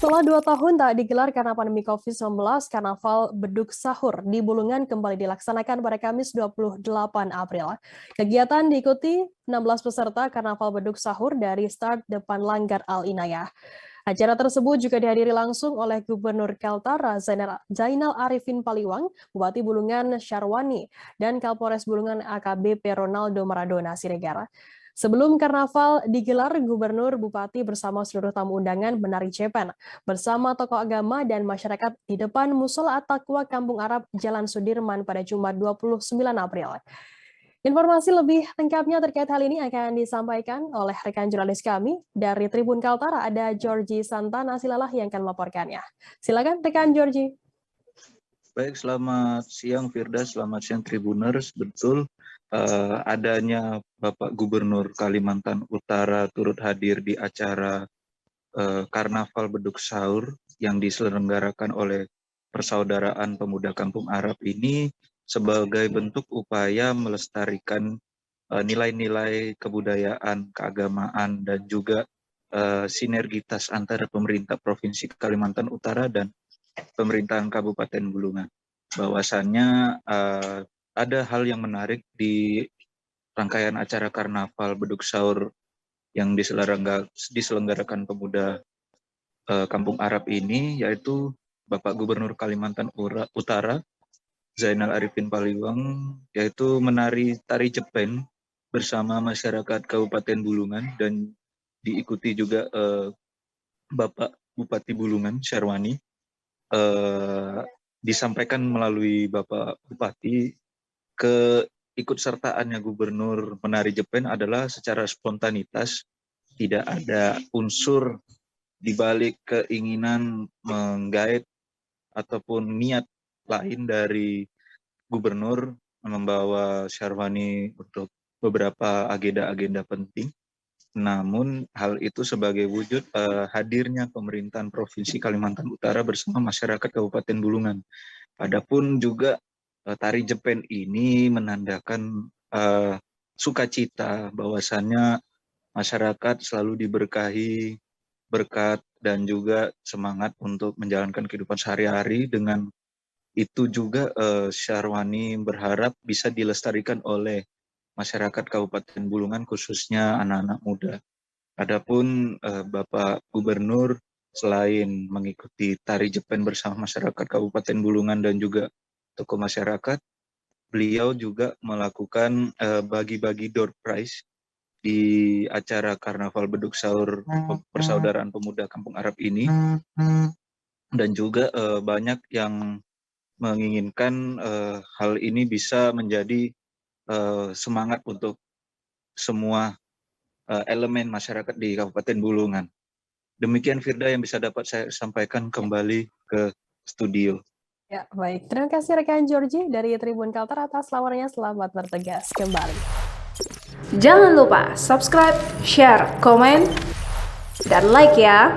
Setelah 2 tahun tak digelar karena pandemi COVID-19, Karnaval Beduk Sahur di Bulungan kembali dilaksanakan pada Kamis 28 April. Kegiatan diikuti 16 peserta Karnaval Beduk Sahur dari start depan Langgar Al-Inayah. Acara tersebut juga dihadiri langsung oleh Gubernur Kaltara Zainal Arifin Paliwang, Bupati Bulungan Syarwani, dan Kapolres Bulungan AKBP Ronaldo Maradona Siregar. Sebelum karnaval digelar, Gubernur Bupati bersama seluruh tamu undangan menari cepen bersama tokoh agama dan masyarakat di depan Musola At-Taqwa Kampung Arab Jalan Sudirman pada Jumat 29 April. Informasi lebih lengkapnya terkait hal ini akan disampaikan oleh rekan jurnalis kami dari Tribun Kaltara, ada Georgie Santana Silalah yang akan melaporkannya. Silakan rekan Georgie. Baik, selamat siang Firda, selamat siang Tribuners. Betul, adanya Bapak Gubernur Kalimantan Utara turut hadir di acara Karnaval Beduk Sahur yang diselenggarakan oleh Persaudaraan Pemuda Kampung Arab ini sebagai bentuk upaya melestarikan nilai-nilai kebudayaan, keagamaan, dan juga sinergitas antara pemerintah Provinsi Kalimantan Utara dan pemerintahan Kabupaten Bulungan. Bahwasannya ada hal yang menarik di rangkaian acara Karnaval Beduk Sahur yang diselenggarakan pemuda Kampung Arab ini, yaitu Bapak Gubernur Kalimantan Utara Zainal Arifin Paliwang, yaitu menari tari jepen bersama masyarakat Kabupaten Bulungan, dan diikuti juga Bapak Bupati Bulungan Syarwani. Disampaikan melalui Bapak Bupati, keikutsertaannya Gubernur menari jepen adalah secara spontanitas, tidak ada unsur di balik keinginan menggait ataupun niat lain dari Gubernur membawa Syarwani untuk beberapa agenda-agenda penting. Namun hal itu sebagai wujud hadirnya pemerintahan Provinsi Kalimantan Utara bersama masyarakat Kabupaten Bulungan. Adapun juga tari jepen ini menandakan sukacita bahwasannya masyarakat selalu diberkahi berkat dan juga semangat untuk menjalankan kehidupan sehari-hari. Dengan itu juga Syarwani berharap bisa dilestarikan oleh masyarakat Kabupaten Bulungan, khususnya anak-anak muda. Adapun Bapak Gubernur selain mengikuti tari jepen bersama masyarakat Kabupaten Bulungan dan juga tokoh masyarakat, beliau juga melakukan bagi-bagi door prize di acara Karnaval Beduk Sahur Persaudaraan Pemuda Kampung Arab ini, dan juga banyak yang menginginkan hal ini bisa menjadi semangat untuk semua elemen masyarakat di Kabupaten Bulungan. Demikian Firda yang bisa dapat saya sampaikan, kembali ke studio. Ya, baik. Terima kasih rekan Georgie dari Tribun Kaltara atas laporannya. Selamat bertugas kembali. Jangan lupa subscribe, share, komen, dan like ya.